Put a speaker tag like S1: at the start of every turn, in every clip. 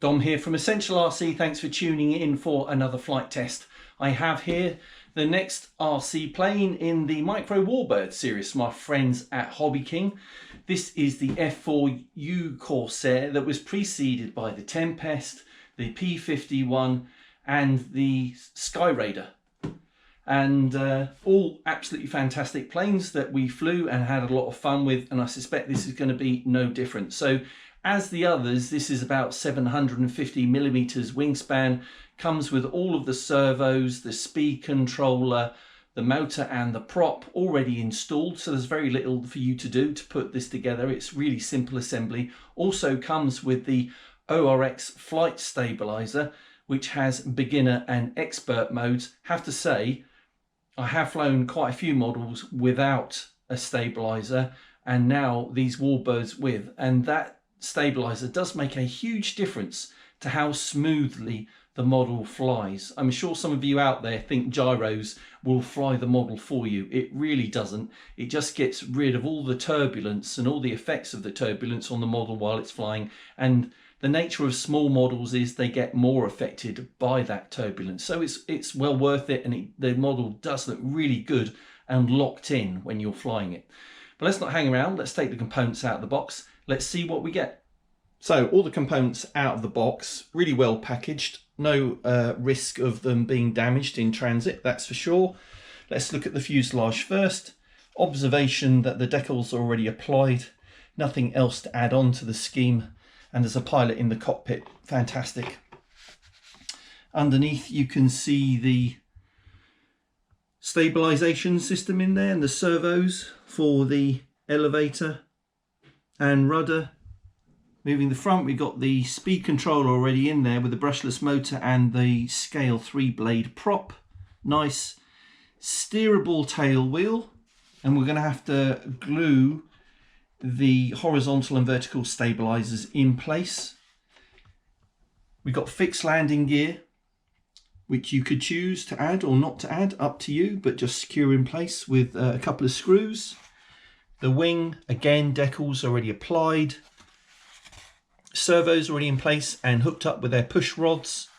S1: Dom here from Essential RC. Thanks for tuning in for another flight test. I have here the next RC plane in the Micro Warbird series from our friends at Hobbyking. This is the F4U Corsair that was preceded by the Tempest, the P51 and the Sky Raider. And all absolutely fantastic planes that we flew and had a lot of fun with, and I suspect this is going to be no different. So as the others, this is about 750 millimeters wingspan, comes with all of the servos, the speed controller, the motor and the prop already installed, so there's very little for you to do to put this together. It's really simple assembly. Also comes with the Orx Flight Stabilizer, which has beginner and expert modes. Have to say, I have flown quite a few models without a stabilizer, and now these Warbirds with, and that stabilizer does make a huge difference to how smoothly the model flies. I'm sure some of you out there think gyros will fly the model for you. It really doesn't. It just gets rid of all the turbulence and all the effects of the turbulence on the model while it's flying, and the nature of small models is they get more affected by that turbulence. So it's well worth it, and the model does look really good and locked in when you're flying it. But let's not hang around. Let's take the components out of the box. Let's see what we get. So all the components out of the box, really well packaged. No risk of them being damaged in transit, that's for sure. Let's look at the fuselage first. Observation that the decals are already applied. Nothing else to add on to the scheme. And there's a pilot in the cockpit. Fantastic. Underneath you can see the stabilization system in there and the servos for the elevator and rudder. Moving the front, we've got the speed controller already in there with the brushless motor and the scale 3-blade prop. Nice steerable tail wheel, and we're going to have to glue the horizontal and vertical stabilizers in place. We've got fixed landing gear, which you could choose to add or not to add, up to you, but just secure in place with a couple of screws. The wing, again, decals already applied. Servos already in place and hooked up with their push rods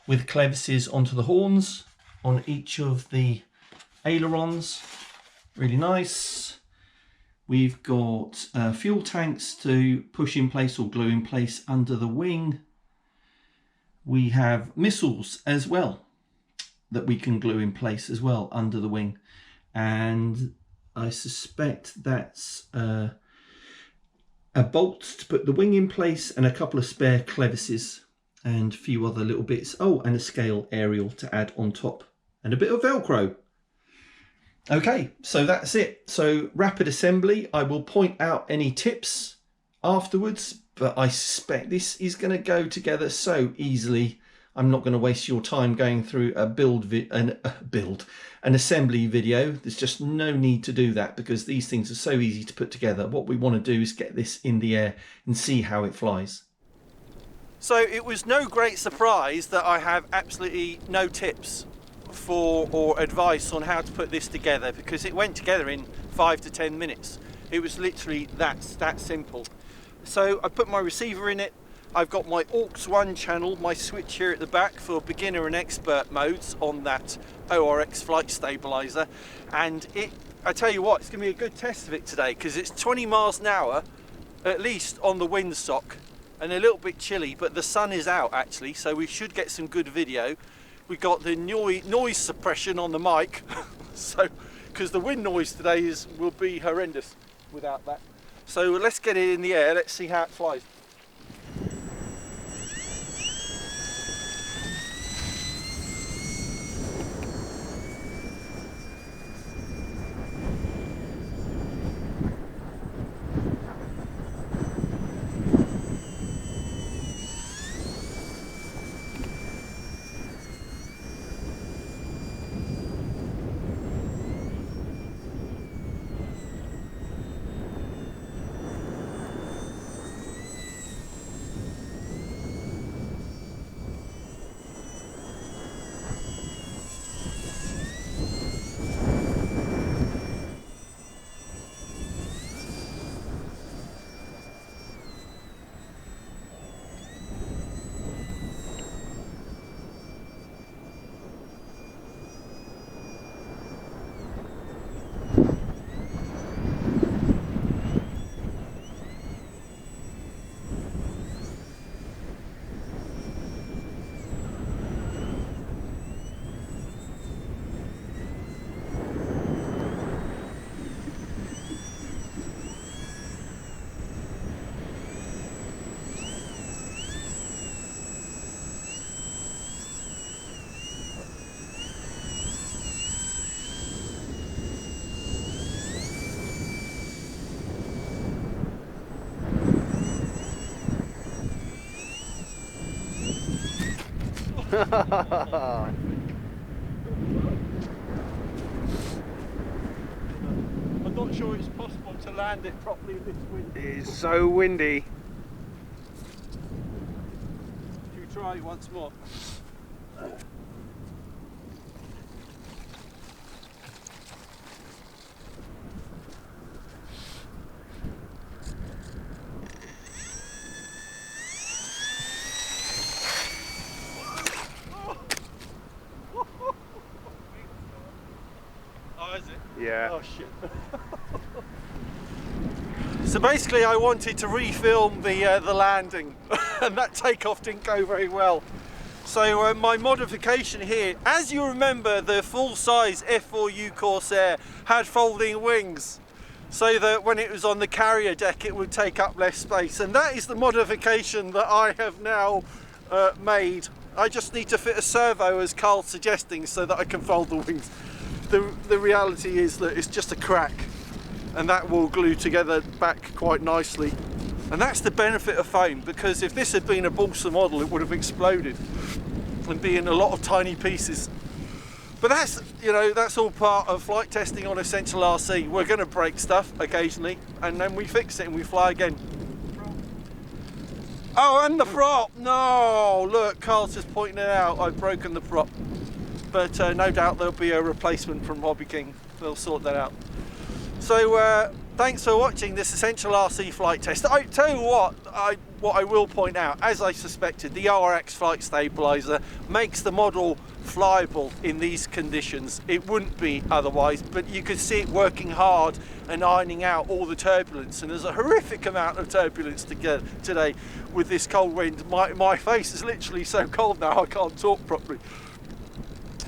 S1: with clevises onto the horns on each of the ailerons. Really nice. We've got fuel tanks to push in place or glue in place under the wing. We have missiles as well that we can glue in place as well under the wing. And I suspect that's a bolt to put the wing in place and a couple of spare clevises and a few other little bits. Oh, and a scale aerial to add on top and a bit of Velcro. Okay, so that's it. So rapid assembly. I will point out any tips afterwards, but I suspect this is going to go together so easily. I'm not going to waste your time going through an assembly video. There's just no need to do that because these things are so easy to put together. What we want to do is get this in the air and see how it flies. So it was no great surprise that I have absolutely no tips or advice on how to put this together, because it went together in 5 to 10 minutes. It was literally that simple. So I put my receiver in it. I've got my Orx 1 channel, my switch here at the back for beginner and expert modes on that Orx Flight Stabilizer, and I tell you what, it's going to be a good test of it today because it's 20 miles an hour at least on the windsock and a little bit chilly, but the sun is out actually, so we should get some good video. We've got the noise suppression on the mic, so because the wind noise today will be horrendous without that. So let's get it in the air, let's see how it flies. I'm not sure it's possible to land it properly in this wind.
S2: It is so windy.
S1: Should we try once more? Oh, is it?
S2: Yeah.
S1: Oh shit. So basically I wanted to refilm the landing and that takeoff didn't go very well. So my modification here, as you remember, the full-size F4U Corsair had folding wings so that when it was on the carrier deck it would take up less space, and that is the modification that I have now made. I just need to fit a servo as Carl's suggesting so that I can fold the wings. The reality is that it's just a crack and that will glue together back quite nicely, and that's the benefit of foam, because if this had been a balsa model it would have exploded and be in a lot of tiny pieces. But that's, you know, that's all part of flight testing on Essential RC. We're going to break stuff occasionally and then we fix it and we fly again. Oh, and the prop! No, look, Carl's just pointing it out. I've broken the prop, but no doubt there'll be a replacement from Hobbyking. They'll sort that out. So thanks for watching this Essential RC flight test. I tell you what I will point out, as I suspected, the Orx Flight Stabilizer makes the model flyable in these conditions. It wouldn't be otherwise, but you could see it working hard and ironing out all the turbulence, and there's a horrific amount of turbulence today with this cold wind. My face is literally so cold now I can't talk properly.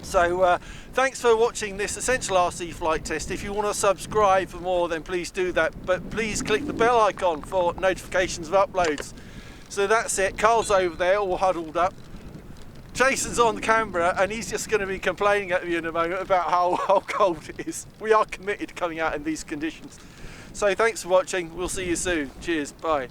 S1: So thanks for watching this Essential RC flight test. If you want to subscribe for more, then please do that, but please click the bell icon for notifications of uploads. So that's it. Carl's over there all huddled up. Jason's on the camera and he's just going to be complaining at me in a moment about how cold it is. We are committed to coming out in these conditions. So thanks for watching. We'll see you soon. Cheers. Bye.